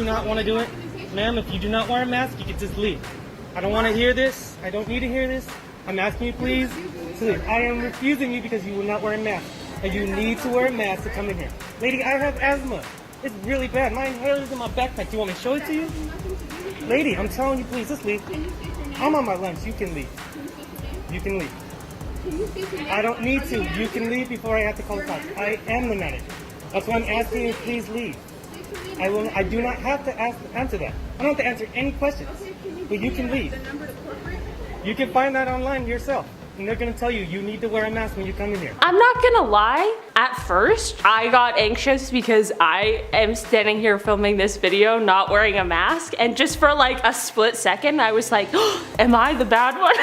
not want to do it, ma'am, if you do not wear a mask, you can just leave. I don't want to hear this. I don't need to hear this. I'm asking you, please, to leave. I am refusing you because you will not wear a mask. And you need to wear a mask to come in here. Lady, I have asthma. It's really bad. My hair is in my backpack. Do you want me to show it to you? Lady, I'm telling you, please, just leave. I'm on my lunch. You can leave. You can leave. I don't need to. You can leave before I have to call the cops. I am the manager. That's why I'm asking you, please leave. I do not have to answer that. I don't have to answer any questions. But you can leave. You can find that online yourself. And they're gonna tell you, you need to wear a mask when you come in here. I'm not gonna lie, at first, I got anxious because I am standing here filming this video not wearing a mask, and just for like a split second, I was like, oh, am I the bad one?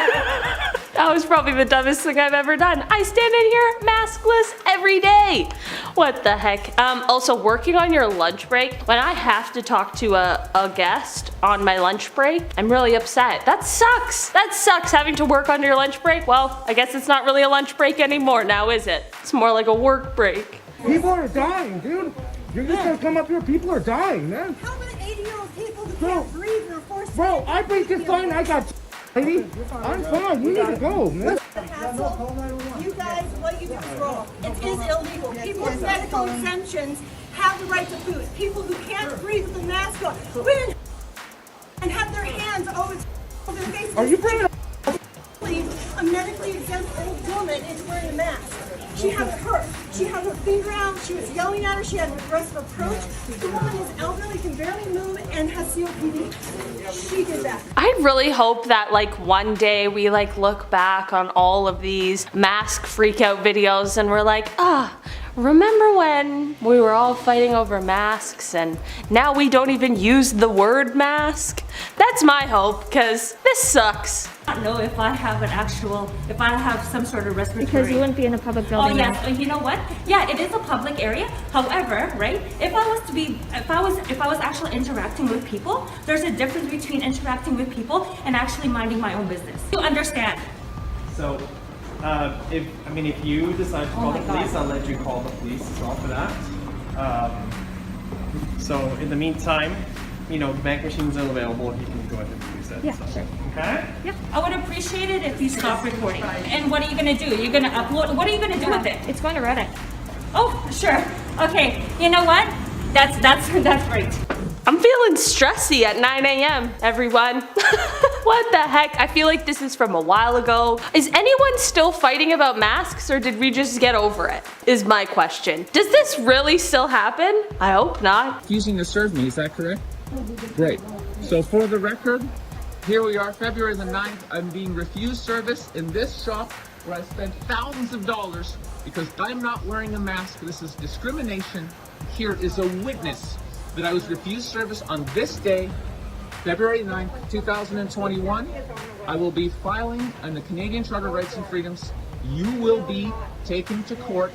That was probably the dumbest thing I've ever done. I stand in here maskless every day. What the heck? Also, working on your lunch break, when I have to talk to a guest on my lunch break, I'm really upset. That sucks. That sucks, having to work on your lunch break. Well, I guess it's not really a lunch break anymore now, is it? It's more like a work break. People are dying, dude. You're just gonna come up here, people are dying, man. How about 80-year-old people who can't breathe and are forced to... Bro, I breathe just fine, I got... Lady, I'm fine, you need to go, man. You guys, what you do is wrong. It is illegal. People with medical exemptions have the right to food. People who can't breathe with a mask on, women and have their hands over their faces. Are you bringing a medically exempt old woman is wearing a mask? She had it hurt. She had her finger out. She was yelling at her. She had an aggressive approach. The woman is elderly, can barely move, and has COPD. She did that. I really hope that like one day we like look back on all of these mask freakout videos and we're like, ah, remember when we were all fighting over masks and now we don't even use the word mask? That's my hope, because this sucks. I don't know if I have if I have some sort of respiratory. Because you wouldn't be in a public building. Oh yes, you know what? Yeah, it is a public area. However, right, if I was actually interacting with people, there's a difference between interacting with people and actually minding my own business. You understand? So, if you decide to call the police, I'll let you call the police as well for that. So in the meantime, the bank machines are available if you can go ahead and use that. Yeah, so. sure. Okay? Yeah. I would appreciate it if you stop recording. And what are you gonna do? You're gonna upload, what are you gonna do with it? It's going to Reddit. Oh, sure. Okay, you know what? That's great. I'm feeling stressy at 9 a.m. everyone. What the heck? I feel like this is from a while ago. Is anyone still fighting about masks, or did we just get over it? Is my question. Does this really still happen? I hope not. Refusing to serve me, is that correct? Great. So for the record, here we are, February the 9th. I'm being refused service in this shop where I spent thousands of dollars because I'm not wearing a mask. This is discrimination. Here is a witness that I was refused service on this day, February 9th, 2021. I will be filing on the Canadian Charter of Rights and Freedoms. You will be taken to court,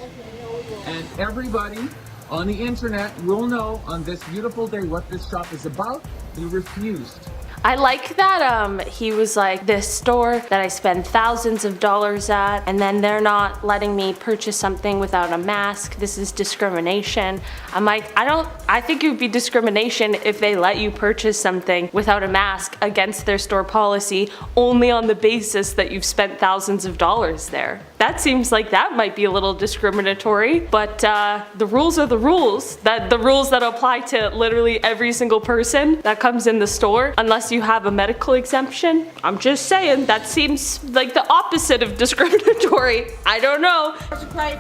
and everybody on the internet will know on this beautiful day what this shop is about. You refused. I like that he was like, this store that I spend thousands of dollars at, and then they're not letting me purchase something without a mask. This is discrimination. I'm like, I think it would be discrimination if they let you purchase something without a mask against their store policy only on the basis that you've spent thousands of dollars there. That seems like that might be a little discriminatory, but the rules are the rules. The rules that apply to literally every single person that comes in the store, unless you have a medical exemption. I'm just saying, that seems like the opposite of discriminatory. I don't know. You're playing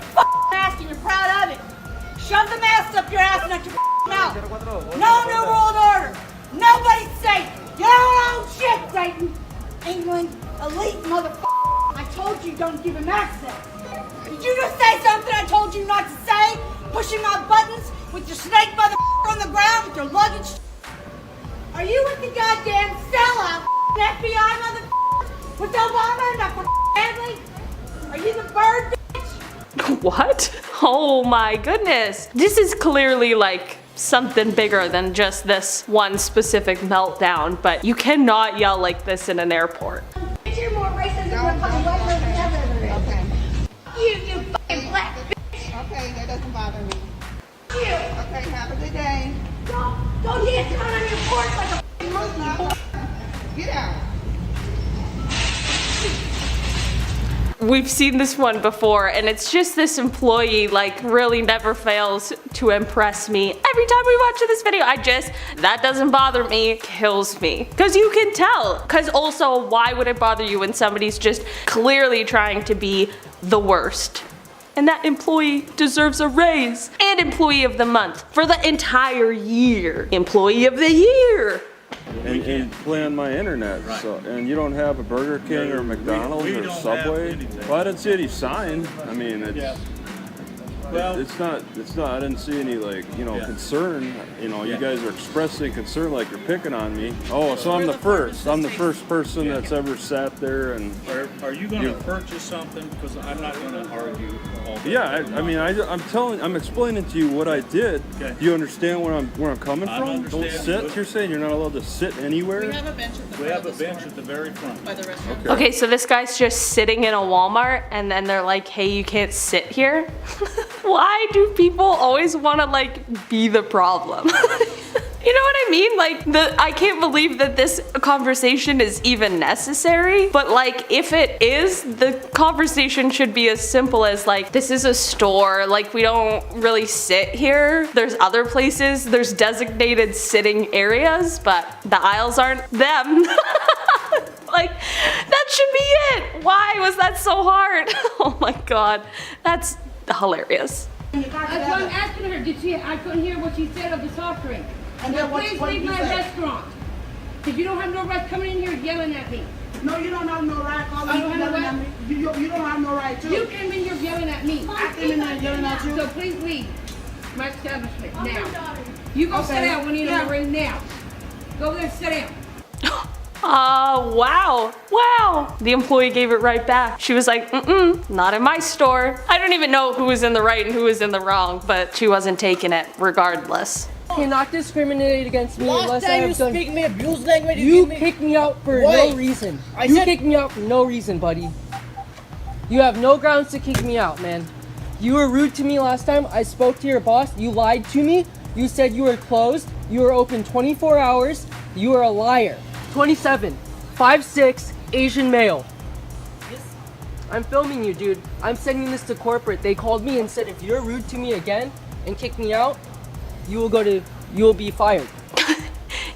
mask and you're proud of it. Shove the mask up your ass and not your mouth. No new world order. Nobody's safe. Your own shit, Satan. England, elite motherfucker. I told you don't give him access. Did you just say something I told you not to say? Pushing my buttons with your snake motherfucker on the ground with your luggage. Are you with the goddamn sellout FBI motherfucker? With Obama and that family? Are you the bird bitch? What? Oh my goodness. This is clearly like something bigger than just this one specific meltdown, but you cannot yell like this in an airport. You're more racist than one fucking white person ever. Okay. You fucking black bitch. Okay, that doesn't bother me. You. Okay, have a good day. Don't dance around on your porch like a f***ing monkey. Get out. We've seen this one before, and it's just this employee like really never fails to impress me. Every time we watch this video, that doesn't bother me, kills me. Cause you can tell. Cause also, why would it bother you when somebody's just clearly trying to be the worst? And that employee deserves a raise. And employee of the month for the entire year. Employee of the year. And play on my internet. Right. So, and you don't have a Burger King or McDonald's we or don't Subway? have anything. Well, I didn't see any sign. I mean, it's, Yeah. Well, it's not, I didn't see any like, Yeah. concern. You Yeah. guys are expressing concern like you're picking on me. Oh, so I'm the first person Yeah. that's ever sat there and. are you going to purchase something? Because I'm not going to argue all day. Yeah, I'm explaining to you what I did. Okay. Do you understand where I'm coming I from? understand. Don't sit. You're saying you're not allowed to sit anywhere? We have a bench at the We front have a of the bench store at the very front. by the restaurant. Okay. Okay, so this guy's just sitting in a Walmart and then they're like, hey, you can't sit here. Why do people always want to like be the problem? You know what I mean? Like, I can't believe that this conversation is even necessary, but like, if it is, the conversation should be as simple as like, this is a store, like we don't really sit here. There's other places, there's designated sitting areas, but the aisles aren't them. Like, that should be it. Why was that so hard? Oh my God, that's hilarious. That's why I'm asking her. Did she? I couldn't hear what she said of the soft drink. And Now then what please did leave you my say? restaurant. Because you don't have no right coming in here yelling at me. No, you don't have no right calling I me don't have no yelling right. at me. You don't have no right You to. came in here yelling at me. I came in there yelling at you. So please leave my establishment now. You go sit Okay. down when you're Yeah. in the ring now. Go there, sit down. Wow. The employee gave it right back. She was like, not in my store. I don't even know who was in the right and who was in the wrong, but she wasn't taking it regardless. You cannot discriminate against me Last unless I time you have done. speak me abuse language, You give me- kicked me out for Why? no reason. I You said- kicked me out for no reason, buddy. You have no grounds to kick me out, man. You were rude to me last time. I spoke to your boss. You lied to me. You said you were closed. You were open 24 hours. You are a liar. 27, 5'6", Asian male. I'm filming you, dude. I'm sending this to corporate. They called me and said if you're rude to me again and kick me out, you will be fired.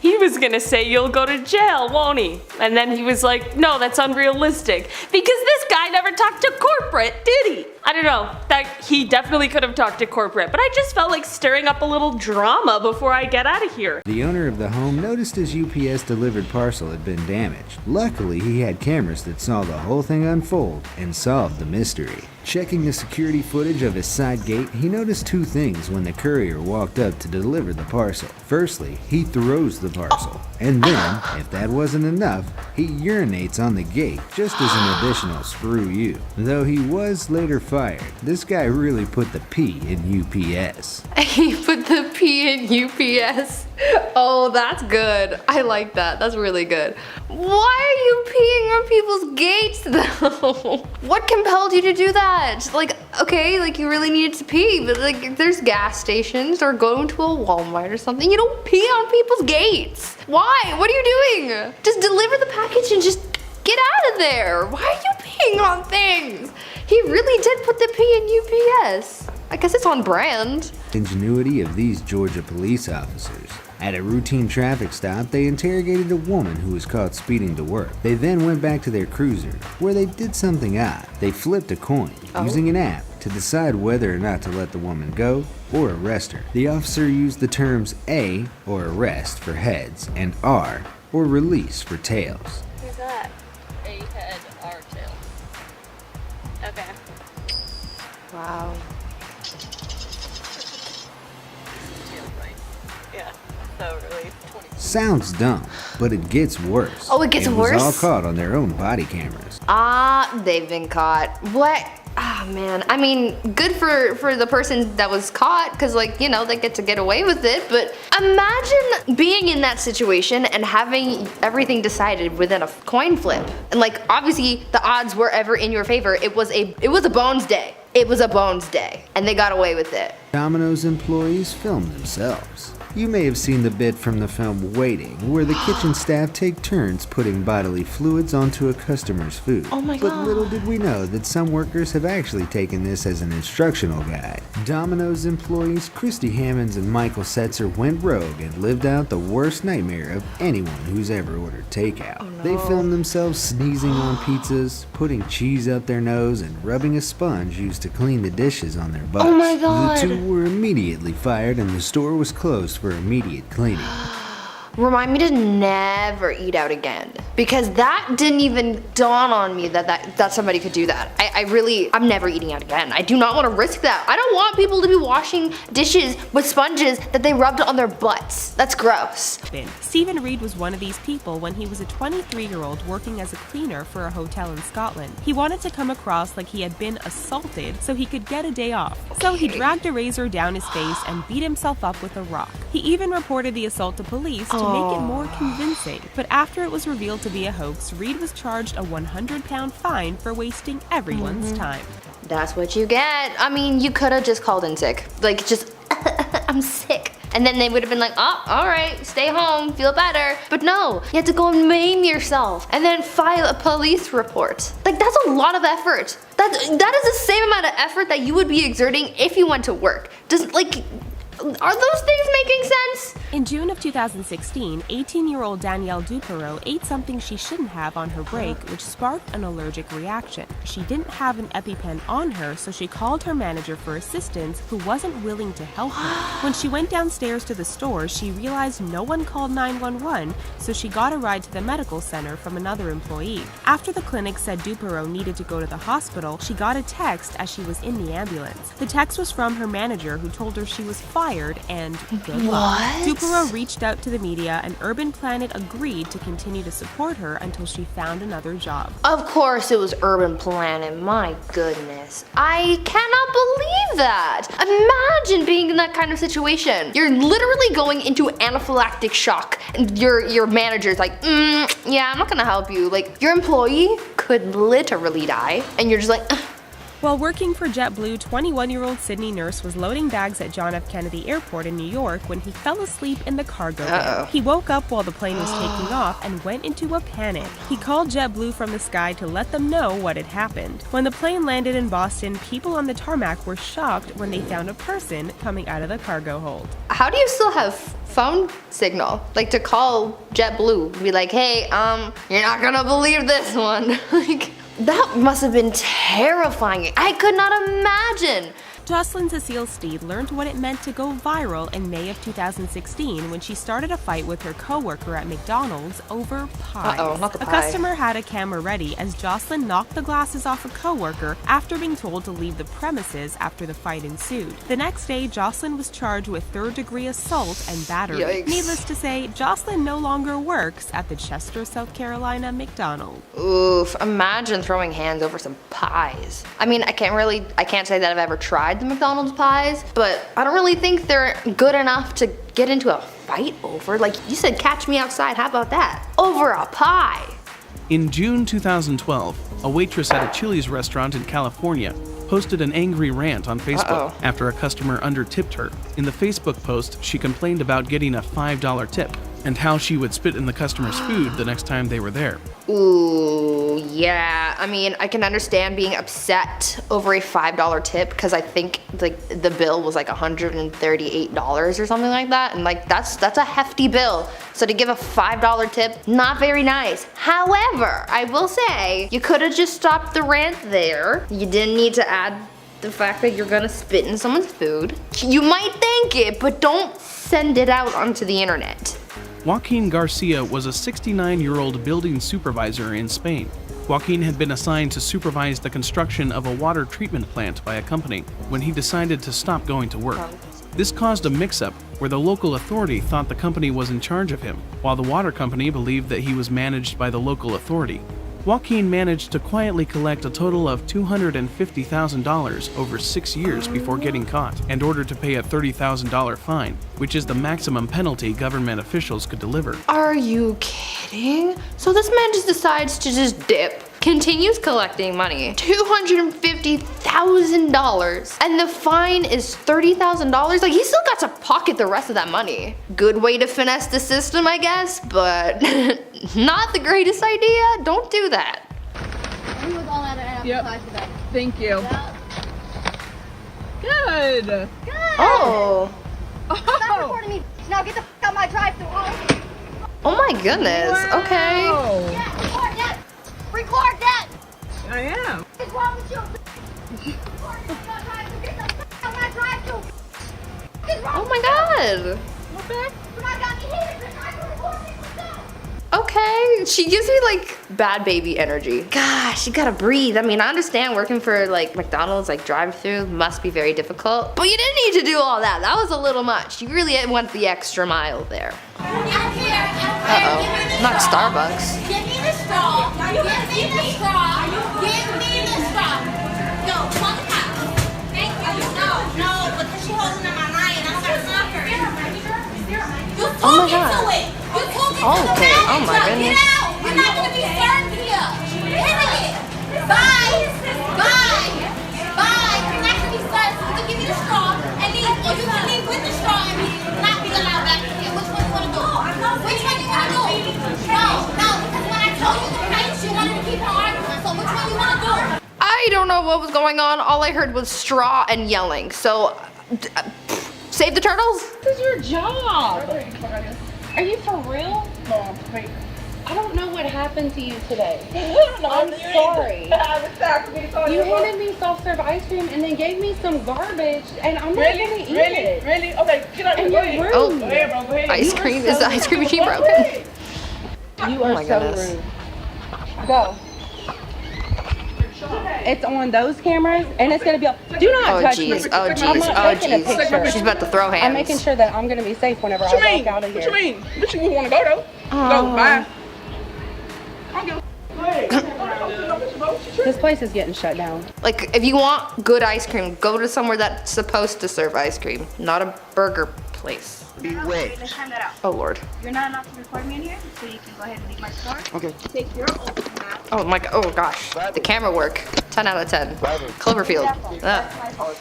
He was gonna say you'll go to jail, won't he? And then he was like, no, that's unrealistic. Because this guy never talked to corporate, did he? I don't know. That he definitely could have talked to corporate, but I just felt like stirring up a little drama before I get out of here. The owner of the home noticed his UPS delivered parcel had been damaged. Luckily, he had cameras that saw the whole thing unfold and solved the mystery. Checking the security footage of his side gate, he noticed two things when the courier walked up to deliver the parcel. Firstly, he throws the parcel, and then, if that wasn't enough, he urinates on the gate just as an additional screw you. Though he was later fired, this guy really put the P in UPS. He put the P in UPS. Oh, that's good. I like that. That's really good. Why are you peeing on people's gates though? What compelled you to do that? Like, okay, like you really needed to pee, but like if there's gas stations or going to a Walmart or something, you don't pee on people's gates. Why? What are you doing? Just deliver the package and just get out of there. Why are you peeing on things? He really did put the P in UPS. I guess it's on brand. Ingenuity of these Georgia police officers. At a routine traffic stop, they interrogated a woman who was caught speeding to work. They then went back to their cruiser, where they did something odd. They flipped a coin, using an app, to decide whether or not to let the woman go or arrest her. The officer used the terms A, or arrest, for heads, and R, or release, for tails. Who's that? A head, R tail. Okay. Wow. Yeah. So really 20. Sounds dumb, but it gets worse. Oh, it gets and was all worse? caught on their own body cameras. They've been caught. What? Ah, man. I mean, good for the person that was caught, because, like, you know, they get to get away with it, but imagine being in that situation and having everything decided within a coin flip. And, like, obviously, the odds were ever in your favor. It was a bones day. It was a bones day, and they got away with it. Domino's employees filmed themselves. You may have seen the bit from the film Waiting, where the kitchen staff take turns putting bodily fluids onto a customer's food. Oh my But God. little did we know that some workers have actually taken this as an instructional guide. Domino's employees Christy Hammonds and Michael Setzer went rogue and lived out the worst nightmare of anyone who's ever ordered takeout. They filmed themselves sneezing on pizzas, putting cheese up their nose, and rubbing a sponge used to clean the dishes on their butts. Oh my God. The two were immediately fired and the store was closed for immediate cleaning. Remind me to never eat out again, because that didn't even dawn on me that somebody could do that. I'm never eating out again. I do not want to risk that. I don't want people to be washing dishes with sponges that they rubbed on their butts. That's gross. Stephen Reed was one of these people when he was a 23-year-old working as a cleaner for a hotel in Scotland. He wanted to come across like he had been assaulted so he could get a day off. So he dragged a razor down his face and beat himself up with a rock. He even reported the assault to police to make it more convincing. But after it was revealed to be a hoax, Reed was charged a 100-pound fine for wasting everyone's time. That's what you get. I mean, you could have just called in sick. Like, just, I'm sick. And then they would have been like, oh, all right, stay home, feel better. But no, you have to go and maim yourself and then file a police report. Like, that's a lot of effort. That is the same amount of effort that you would be exerting if you went to work. Are those things making sense? In June of 2016, 18-year-old Danielle Dupereau ate something she shouldn't have on her break, which sparked an allergic reaction. She didn't have an EpiPen on her, so she called her manager for assistance, who wasn't willing to help her. When she went downstairs to the store, she realized no one called 911, so she got a ride to the medical center from another employee. After the clinic said Dupereau needed to go to the hospital, she got a text as she was in the ambulance. The text was from her manager, who told her she was fired and good luck. Dupereau reached out to the media, and Urban Planet agreed to continue to support her until she found another job. Of course it was Urban Planet, my goodness. I cannot believe that. Imagine being in that kind of situation. You're literally going into anaphylactic shock, and your manager's like, yeah, I'm not gonna help you. Like, your employee could literally die, and you're just like, While working for JetBlue, 21-year-old Sydney Nurse was loading bags at John F. Kennedy Airport in New York when he fell asleep in the cargo bin. He woke up while the plane was taking off and went into a panic. He called JetBlue from the sky to let them know what had happened. When the plane landed in Boston, people on the tarmac were shocked when they found a person coming out of the cargo hold. how do you still have phone signal? Like, to call JetBlue and be like, hey, you're not gonna believe this one. Like, that must have been terrifying. I could not imagine. Jocelyn Cecile Steed learned what it meant to go viral in May of 2016 when she started a fight with her coworker at McDonald's over pies. Not the A pie. customer had a camera ready as Jocelyn knocked the glasses off a coworker after being told to leave the premises after the fight ensued. The next day, Jocelyn was charged with third-degree assault and battery. Yikes. Needless to say, Jocelyn no longer works at the Chester, South Carolina McDonald's. Oof, imagine throwing hands over some pies. I mean, I can't say that I've ever tried the McDonald's pies, but I don't really think they're good enough to get into a fight over. Like, you said catch me outside, how about that? Over a pie. In June 2012, a waitress at a Chili's restaurant in California posted an angry rant on Facebook after a customer under-tipped her. In the Facebook post, she complained about getting a $5 tip and how she would spit in the customer's food the next time they were there. Ooh, yeah. I mean, I can understand being upset over a $5 tip because I think like the bill was like $138 or something like that, and like that's a hefty bill. So to give a $5 tip, not very nice. However, I will say you could have just stopped the rant there. You didn't need to add the fact that you're gonna spit in someone's food. You might think it, but don't send it out onto the internet. Joaquin Garcia was a 69-year-old building supervisor in Spain. Joaquin had been assigned to supervise the construction of a water treatment plant by a company when he decided to stop going to work. This caused a mix-up where the local authority thought the company was in charge of him, while the water company believed that he was managed by the local authority. Joaquin managed to quietly collect a total of $250,000 over 6 years before getting caught and ordered to pay a $30,000 fine, which is the maximum penalty government officials could deliver. Are you kidding? So this man just decides to just dip. continues collecting money. $250,000. And the fine is $30,000. Like, he still got to pocket the rest of that money. Good way to finesse the system, I guess, but not the greatest idea. Don't do that. Yep. Thank you. Good. Good. Oh. Stop recording me. Now get the f out my drive-thru. Oh my goodness. Wow. Okay. Yeah, record that. Record that. I am. What's wrong with you? Get the f out my drive-thru. Oh my god. Okay, she gives me like bad baby energy. Gosh, you gotta breathe. I mean, I understand working for like McDonald's, like drive-through must be very difficult, but you didn't need to do all that. That was a little much. You really went the extra mile there. Uh-oh, not Starbucks. Give me the straw. Give me the straw. Give me the straw. Yo, call the cops. Thank you. No, because she's holding on my line and I'm gonna knock her. You Oh my told me god. to it. You told me to Okay, oh my goodness. Get out. You're not gonna be served here. Period. Bye. Bye. Bye. You're not gonna be served. So you can give me the straw and leave. Or you can leave with the straw and not be allowed back in here. Which one you wanna do? Which one you wanna do? No, because when I told you the price, you wanted to keep on arguing. So which one you wanna do? I don't know what was going on. All I heard was straw and yelling. So, save the turtles? This is your job. Are you for real? No, wait. I don't know what happened to you today. I'm sorry. You handed me soft serve ice cream and then gave me some garbage, and I'm not gonna eat it. Really? Okay, get up. And Go you're ahead. rude. Oh, Go ahead, bro. Go ahead. ice cream? Is the ice cream machine broken? You are my so goodness. rude. Go. It's on those cameras, and it's gonna be. Do not Oh touch me. jeez, oh I'm jeez, not oh taking a jeez. picture. She's about to throw hands. I'm making sure that I'm gonna be safe whenever What you I mean? walk out of What here. you mean? But you want to go though? Go, bye. This place is getting shut down. Like, if you want good ice cream, go to somewhere that's supposed to serve ice cream, not a burger place. Let's time that out. Oh lord. You're not allowed to record me in here, so you can go ahead and leave my store. Okay. Take your old map. Oh my god, oh gosh. The camera work. 10 out of 10. Cloverfield. That's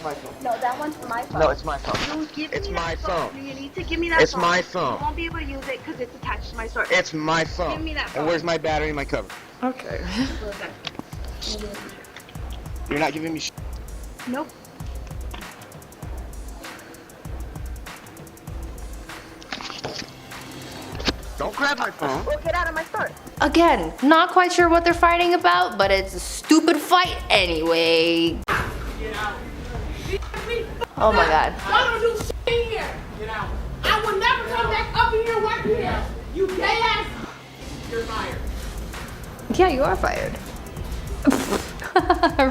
my phone. No, that one's my phone. No, it's my phone. You give It's me my that phone. You need to give me that It's phone. my phone. You won't be able to use it because it's attached to my store. It's my phone. Give me that phone. And where's my battery and my cover? Okay. You're not giving me sh. Nope. Don't grab my phone. Well, get out of my store. Again, not quite sure what they're fighting about, but it's a stupid fight anyway. Oh my god. I don't do shit in here. Get out. I will never come back up in here working here. You gay ass. You're fired. Yeah, you are fired.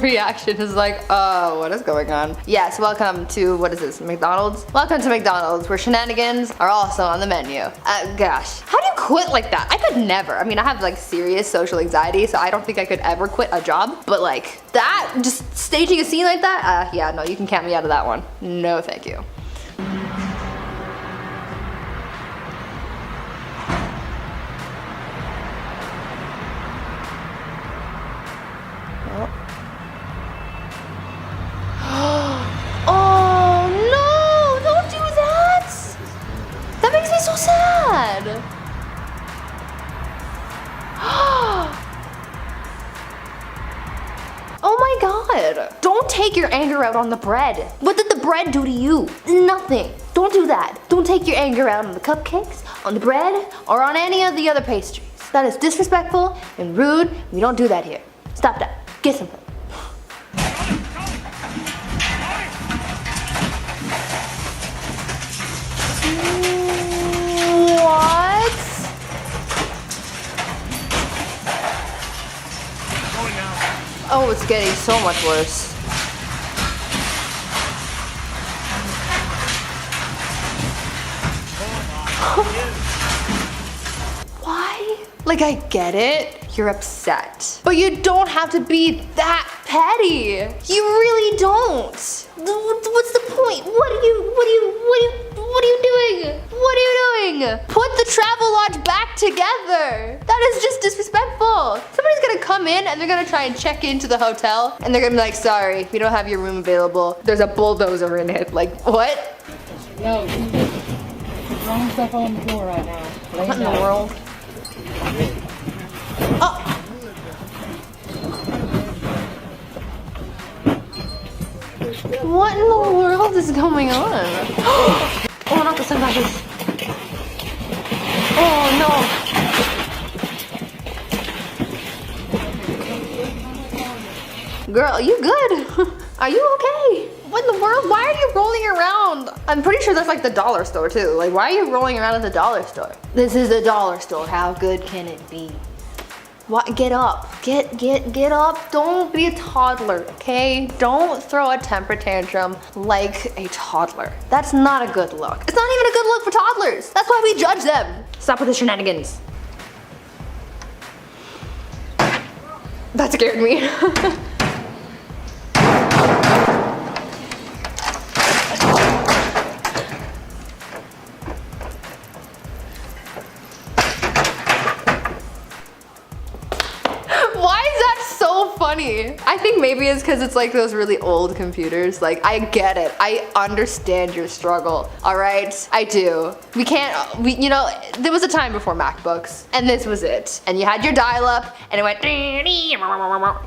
Reaction is like, oh, what is going on? Yes, welcome to, what is this, McDonald's? Welcome to McDonald's, where shenanigans are also on the menu. Gosh, how do you quit like that? I could never. I mean, I have like serious social anxiety, so I don't think I could ever quit a job. But like that, just staging a scene like that, yeah, no, you can count me out of that one. No, thank you. Oh no, don't do that! That makes me so sad. Oh my god. Don't take your anger out on the bread. What did the bread do to you? Nothing. Don't do that. Don't take your anger out on the cupcakes, on the bread, or on any of the other pastries. That is disrespectful and rude. We don't do that here. Stop that. Get something. What? Oh, it's getting so much worse. Why? Like, I get it. You're upset. But you don't have to be that petty. You really don't. What's the point? What are you doing? What are you doing? Put the travel lodge back together. That is just disrespectful. Somebody's gonna come in and they're gonna try and check into the hotel and they're gonna be like, sorry, we don't have your room available. There's a bulldozer in it. Like, what? No, she's just throwing stuff on the floor right now. What in the world? Oh. What in the world is going on? Oh, not the sunglasses. Oh no. Girl, are you good? Are you okay? What in the world? Why are you rolling around? I'm pretty sure that's like the dollar store too. Like, why are you rolling around at the dollar store? This is the dollar store. How good can it be? What? Get up. Get up. Don't be a toddler, okay? Don't throw a temper tantrum like a toddler. That's not a good look. It's not even a good look for toddlers. That's why we judge them. Stop with the shenanigans. That scared me. Funny. I think maybe it's because it's like those really old computers. Like, I get it. I understand your struggle. All right, I do. You know, there was a time before MacBooks, and this was it. And you had your dial-up, and it went,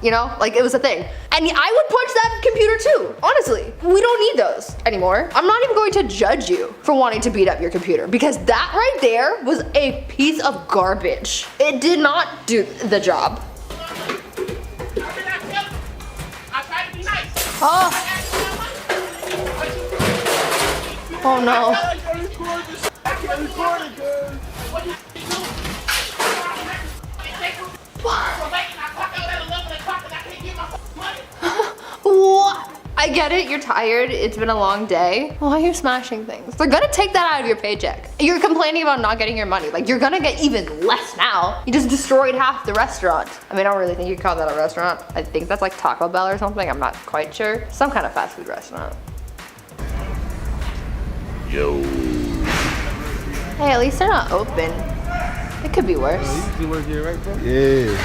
you know, like it was a thing. And I would punch that computer too. Honestly, we don't need those anymore. I'm not even going to judge you for wanting to beat up your computer because that right there was a piece of garbage. It did not do the job. Oh. Oh no. What? I get it, you're tired, it's been a long day. Why are you smashing things? They're gonna take that out of your paycheck. You're complaining about not getting your money. Like, you're gonna get even less now. You just destroyed half the restaurant. I mean, I don't really think you call that a restaurant. I think that's like Taco Bell or something, I'm not quite sure. Some kind of fast food restaurant. Yo. Hey, at least they're not open. It could be worse. Oh, you work here, right, bro? Yeah.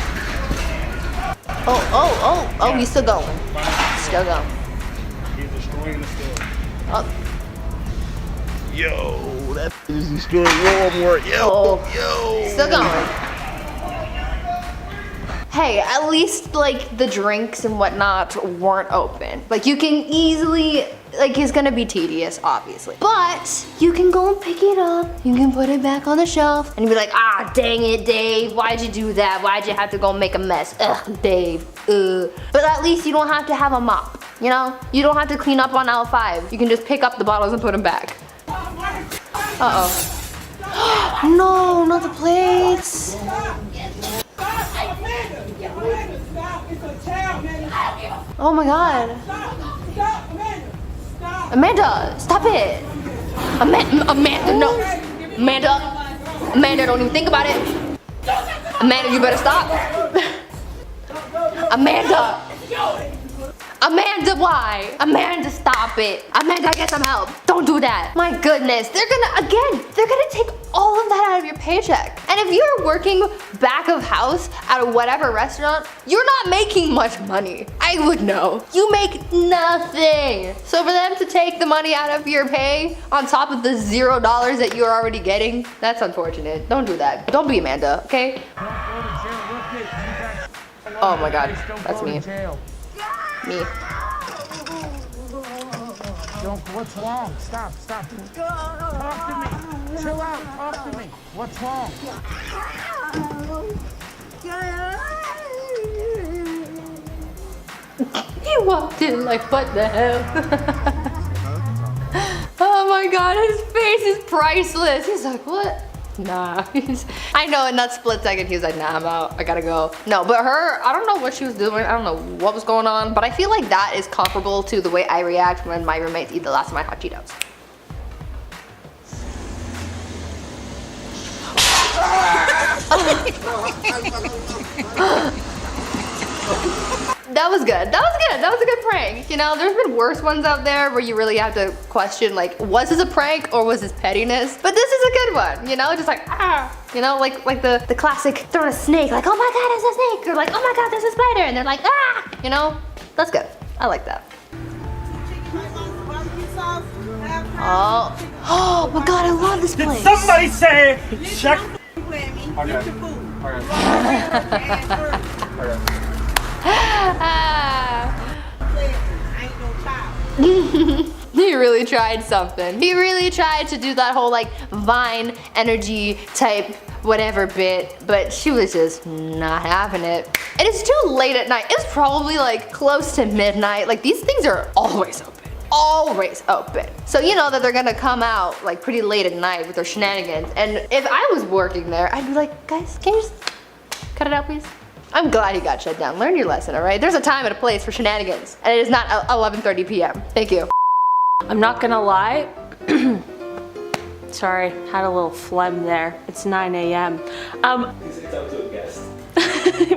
Oh, he's still going. Still going. He's destroying the store. Oh. Yo, that is destroying Walmart. Yo, yo. Still going. Hey, at least like the drinks and whatnot weren't open. Like, you can easily, like, it's gonna be tedious, obviously. But you can go and pick it up. You can put it back on the shelf and be like, ah, dang it, Dave. Why'd you do that? Why'd you have to go make a mess? Ugh, Dave, But at least you don't have to have a mop, you know? You don't have to clean up on aisle 5. You can just pick up the bottles and put them back. Uh-oh. No, not the plates. Oh my god. Amanda, stop it. Amanda, no. Amanda, don't even think about it. Amanda, you better stop. Amanda, why? Amanda, stop it. Amanda, get some help. Don't do that. My goodness, they're gonna take all of that out of your paycheck. And if you're working back of house at whatever restaurant, you're not making much money. I would know. You make nothing. So for them to take the money out of your pay on top of the $0 that you're already getting, that's unfortunate. Don't do that. Don't be Amanda, okay? Oh my god, that's me. Me. What's wrong? Stop. Talk to me. Chill out. Talk to me. What's wrong? He walked in like, what the hell? Oh my god, his face is priceless. He's like, what? Nah. I know in that split second he was like, nah, I'm out. I gotta go. No, but her, I don't know what she was doing. I don't know what was going on, but I feel like that is comparable to the way I react when my roommates eat the last of my hot Cheetos. That was good. That was good. That was a good prank. You know, there's been worse ones out there where you really have to question, like, was this a prank or was this pettiness? But this is a good one, you know, just like, ah. You know, like the classic throwing a snake, like, oh my God, it's a snake. Or like, oh my God, there's a spider. And they're like, ah. You know, that's good. I like that. Oh my God, I love this place. Did somebody say, check? He really tried something. He really tried to do that whole like Vine energy type whatever bit, but she was just not having it. And it's too late at night. It's probably like close to midnight. Like these things are always open. Always open. So you know that they're gonna come out like pretty late at night with their shenanigans. And if I was working there, I'd be like, guys, can you just cut it out, please? I'm glad he got shut down. Learn your lesson, all right? There's a time and a place for shenanigans, and it is not 11:30 p.m. Thank you. I'm not gonna lie. Sorry, had a little phlegm there. It's 9 a.m.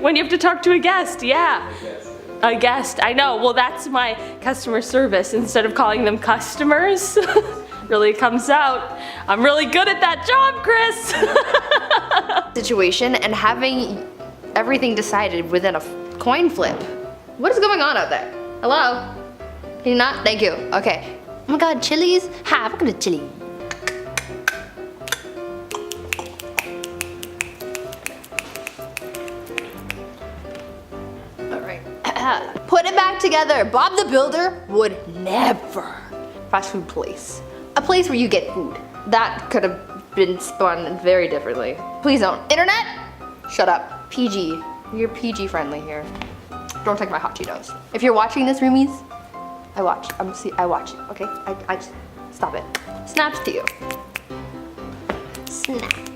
When you have to talk to a guest, yeah. A guest, I know. Well, that's my customer service. Instead of calling them customers, really comes out. I'm really good at that job, Chris. Situation and having everything decided within a coin flip. What is going on out there? Hello? Can you not? Thank you. Okay. Oh my God, Chili's? Hi, welcome to Chili. Put it back together. Bob the Builder would never. Fast food place. A place where you get food. That could have been spun very differently. Please don't. Internet? Shut up. PG. You're PG friendly here. Don't take my hot Cheetos. If you're watching this, roomies, I watch. I watch it, okay? I just, stop it. Snaps to you. Snap.